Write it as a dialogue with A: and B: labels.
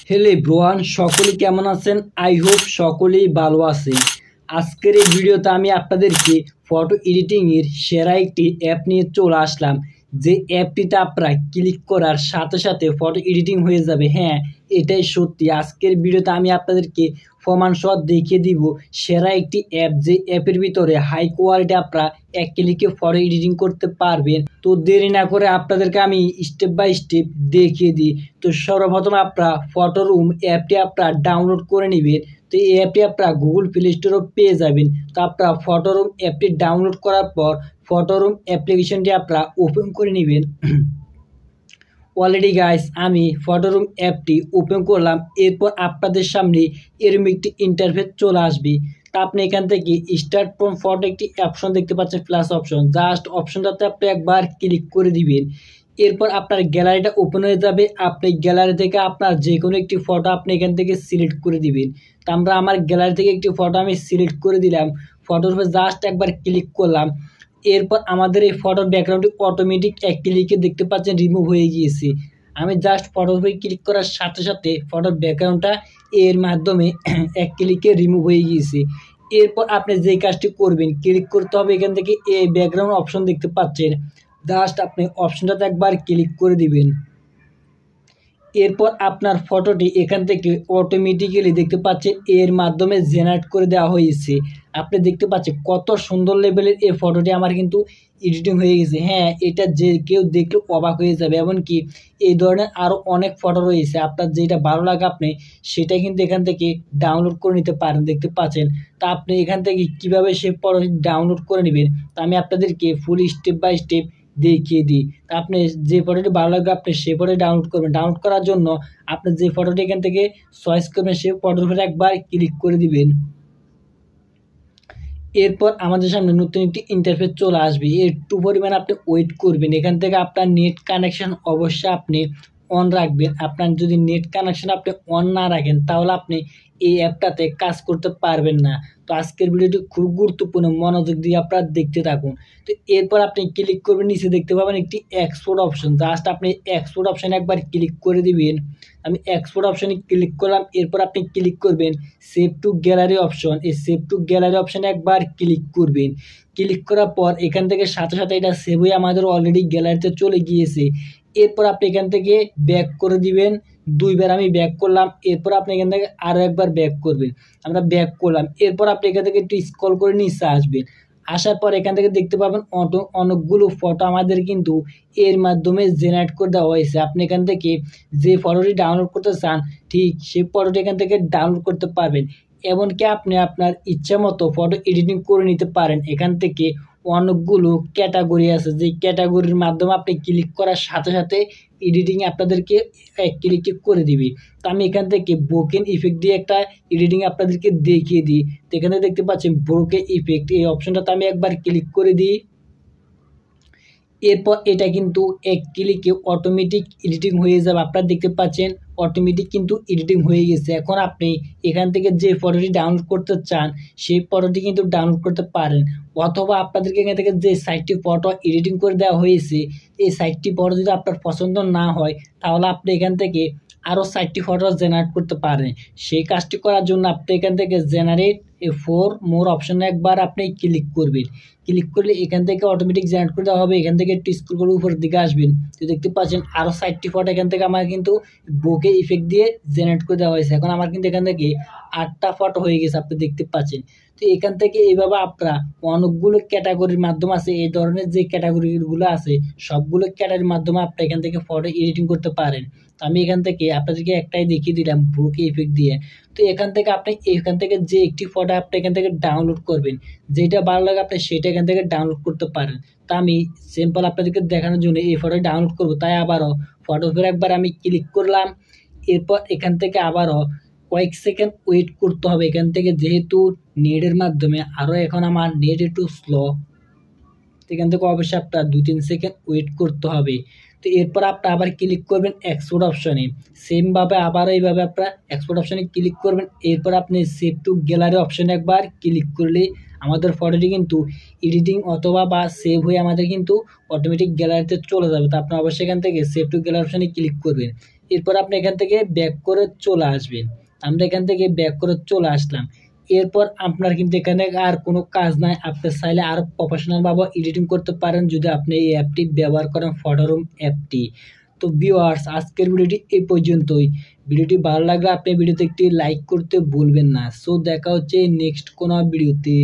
A: Hello everyone, সকলে কেমন আছেন? আই হোপ সকলেই ভালো আছেন। আজকের এই ভিডিওতে আমি আপনাদেরকে ফটো এডিটিংয়ের সেরা একটি অ্যাপ নিয়ে চলে আসলাম। যে অ্যাপটিতে আপনারা ক্লিক করার সাথে সাথে ফটো এডিটিং হয়ে যাবে। হ্যাঁ, এটাই সত্যি। আজকের ভিডিওতে আমি আপনাদেরকে প্রমাণ সহ দেখিয়ে দিব সেরা একটি অ্যাপ, যে অ্যাপের ভিতরে হাই কোয়ালিটি আপনারা এক ক্লিকে ফটো এডিটিং করতে পারবেন। তো দেরি না করে আপনাদেরকে আমি স্টেপ বাই স্টেপ দেখিয়ে দিই। তো সর্বপ্রথম আপনারা ফটোরুম অ্যাপটি আপনারা ডাউনলোড করে নেবেন। তো এই অ্যাপটি আপনারা গুগল প্লে স্টোরেও পেয়ে যাবেন। তো আপনারা ফটোরুম অ্যাপটি ডাউনলোড করার পর ফটোরুম অ্যাপ্লিকেশনটি আপনারা ওপেন করে নেবেন। অলরেডি গাইস আমি ফটোরুম অ্যাপটি ওপেন করলাম। এরপর আপনাদের সামনে এরকম একটি ইন্টারফেস চলে আসবে। তা আপনি এখান থেকে স্টার্ট ফ্রম ফটো একটি অপশন দেখতে পাচ্ছেন, প্লাস অপশন। জাস্ট অপশনটাতে আপনি একবার ক্লিক করে দিবেন। এরপর আপনার গ্যালারিটা ওপেন হয়ে যাবে। আপনি গ্যালারি থেকে আপনার যে কোনো একটি ফটো আপনি এখান থেকে সিলেক্ট করে দিবেন। তো আমার গ্যালারি থেকে একটি ফটো আমি সিলেক্ট করে দিলাম। ফটোর উপর জাস্ট একবার ক্লিক করলাম। এরপর আমাদের এই ফটোর ব্যাকগ্রাউন্ডটি অটোমেটিক এক ক্লিকে দেখতে পাচ্ছেন রিমুভ হয়ে গিয়েছে। আমি জাস্ট ফটোর উপরে ক্লিক করার সাথে সাথে ফটোর ব্যাকগ্রাউন্ডটা এর মাধ্যমে এক ক্লিকে রিমুভ হয়ে গিয়েছে। এরপর আপনি যে কাজটি করবেন, ক্লিক করতে হবে এখান থেকে এই ব্যাকগ্রাউন্ড অপশন দেখতে পাচ্ছেন। জাস্ট আপনি অপশনটাতে একবার ক্লিক করে দিবেন। এরপর আপনার ফটোটি এখান থেকে অটোমেটিক্যালি দেখতে পাচ্ছেন এর মাধ্যমে জেনারেট করে দেওয়া হয়েছে। আপনি দেখতে পাচ্ছেন কত সুন্দর লেভেলের এই ফটোটি আমার কিন্তু এডিটিং হয়ে গেছে। হ্যাঁ, এটা যে কেউ দেখলে অবাক হয়ে যাবে। এমনকি এই ধরনের আরও অনেক ফটো রয়েছে, আপনার যেটা ভালো লাগে আপনি সেটা কিন্তু এখান থেকে ডাউনলোড করে নিতে পারেন। দেখতে পাচ্ছেন তা আপনি এখান থেকে কীভাবে সেই ফটোটি ডাউনলোড করে নেবেন তা আমি আপনাদেরকে ফুল স্টেপ বাই স্টেপ দেখিয়ে দিই। তা আপনি যে ফটোটি ভালো লাগবে আপনি সেই ফটোটি ডাউনলোড করবেন। ডাউনলোড করার জন্য আপনি যে ফটোটি এখান থেকে চয়েস করবেন সেই ফটোর উপরে একবার ক্লিক করে দিবেন। এরপর আমাদের সামনে নতুন একটি ইন্টারফেস চলে আসবে। একটু পরিমাণ আপনি ওয়েট করবেন। এখান থেকে আপনার নেট কানেকশন অবশ্যই আপনি অন রাখবেন। আপনার যদি নেট কানেকশন আপনি অন না রাখেন তাহলে আপনি এই অ্যাপটাতে কাজ করতে পারবেন না। তো আজকের ভিডিওটি খুব গুরুত্বপূর্ণ, মনোযোগ দিয়ে আপনারা দেখতে থাকুন। তো এরপর আপনি ক্লিক করবেন, নিচে দেখতে পাবেন একটি এক্সপোর্ট অপশন। জাস্ট আপনি এক্সপোর্ট অপশানে একবার ক্লিক করে দিবেন। আমি এক্সপোর্ট অপশানে ক্লিক করলাম। এরপর আপনি ক্লিক করবেন সেভ টু গ্যালারি অপশন। এই সেভ টু গ্যালারি অপশানে একবার ক্লিক করবেন। ক্লিক করার পর এখান থেকে সাথে সাথে এটা সেভ হয়ে আমাদের অলরেডি গ্যালারিতে চলে গিয়েছে। এরপর আপনি এখান থেকে ব্যাক করে দিবেন। দুইবার আমি ব্যাক করলাম। এরপর আপনি এখান থেকে আরও একবার ব্যাক করবেন। আমরা ব্যাক করলাম। এরপর আপনি এখান থেকে একটু স্ক্রল করে নিচে আসবেন। আসার পর এখান থেকে দেখতে পাবেন অনেকগুলো ফটো আমাদের কিন্তু এর মাধ্যমে জেনারেট করে দেওয়া হয়েছে। আপনি এখান থেকে যে ফটোটি ডাউনলোড করতে চান ঠিক সেই ফটোটি এখান থেকে ডাউনলোড করতে পারবেন। এমনকি আপনি আপনার ইচ্ছা মতো ফটো এডিটিং করে নিতে পারেন। এখান থেকে অনেকগুলো ক্যাটাগরি আছে, যে ক্যাটাগরির মাধ্যমে আপনি ক্লিক করার সাথে সাথে এডিটিং আপনাদেরকে এক ক্লিকে করে দিবে। তো আমি এখান থেকে ব্রোকেন ইফেক্ট দিয়ে একটা এডিটিং আপনাদেরকে দেখিয়ে দিই। তো এখানে দেখতে পাচ্ছেন ব্রোকেন ইফেক্ট, এই অপশনটাতে আমি একবার ক্লিক করে দিই। এরপর এটা কিন্তু এক ক্লিকে অটোমেটিক এডিটিং হয়ে যাবে। আপনারা দেখতে পাচ্ছেন অটোমেটিক কিন্তু এডিটিং হয়ে গেছে। এখন আপনি এখান থেকে যে ফটোটি ডাউনলোড করতে চান সেই ফটোটি কিন্তু ডাউনলোড করতে পারেন, অথবা আপনাদেরকে এখান থেকে যে সাইটটি ফটো এডিটিং করে দেওয়া হয়েছে এই সাইটটি ফটো যদি আপনার পছন্দ না হয় তাহলে আপনি এখান থেকে আরও 4টি ফটো জেনারেট করতে পারেন। সেই কাজটি করার জন্য আপনি এখান থেকে জেনারেট ফর মোর অপশানে একবার আপনি ক্লিক করবেন। ক্লিক করলে এখান থেকে অটোমেটিক জেনারেট করে দেওয়া হবে। এখান থেকে একটু স্ক্রল করে উপরের দিকে আসবেন। তো দেখতে পাচ্ছেন আরও 4টি ফটো এখান থেকে আমার কিন্তু বোকে ইফেক্ট দিয়ে জেনারেট করে দেওয়া হয়েছে। এখন আমার কিন্তু এখান থেকে 8টা ফটো হয়ে গেছে, আপনি দেখতে পাচ্ছেন। তো এখান থেকে এইভাবে আপনারা অনেকগুলো ক্যাটাগরির মাধ্যম আছে, এই ধরনের যে ক্যাটাগরিগুলো আছে সবগুলো ক্যাটাগরির মাধ্যমে আপনি এখান থেকে ফটো এডিটিং করতে পারেন। তো আমি এখান থেকে আপনাদেরকে একটাই দেখিয়ে দিলাম ব্রোকে ইফেক্ট দিয়ে। তো এখান থেকে যে একটি ফটো আপনি এখান থেকে ডাউনলোড করবেন, যেটা ভালো লাগে আপনি সেটা এখান থেকে ডাউনলোড করতে পারেন। তা আমি সিম্পল আপনাদেরকে দেখানোর জন্য এই ফটোটি ডাউনলোড করব, তাই আবারও ফটোর উপরে একবার আমি ক্লিক করলাম। এরপর এখান থেকে আবারও কয়েক সেকেন্ড ওয়েট করতে হবে। এখান থেকে যেহেতু নেটের মাধ্যমে আরও এখন আমার নেট একটু স্লো, এখান থেকে অবশ্যই আপনার 2-3 সেকেন্ড ওয়েট করতে হবে। তো এরপর আপনি আবার ক্লিক করবেন এক্সপোর্ট অপশনে। সেমভাবে আবারও এইভাবে আপনার এক্সপোর্ট অপশনে ক্লিক করবেন। এরপর আপনি সেভ টু গ্যালারি অপশনে একবার ক্লিক করলে আমাদের ফটোটি কিন্তু এডিটিং অথবা বা সেভ হয়ে আমাদের কিন্তু অটোমেটিক গ্যালারিতে চলে যাবে। তো আপনি অবশ্যই এখান থেকে সেভ টু গ্যালারি অপশনে ক্লিক করবেন। এরপর আপনি এখান থেকে ব্যাক করে চলে আসবেন। আমরা এখান থেকে ব্যাক করে চলে আসলাম। এরপর আপনার কিন্তু এখানে আর কোনো কাজ নাই। আপনি চাইলে আরও প্রফেশনালভাবে এডিটিং করতে পারেন যদি আপনি এই অ্যাপটি ব্যবহার করেন, ফটোরুম অ্যাপটি। তো ভিউয়ার্স, আজকের ভিডিওটি এই পর্যন্তই। ভিডিওটি ভালো লাগলে আপনি ভিডিওতে একটি লাইক করতে ভুলবেন না। সো দেখা হচ্ছে নেক্সট কোনো ভিডিওতে।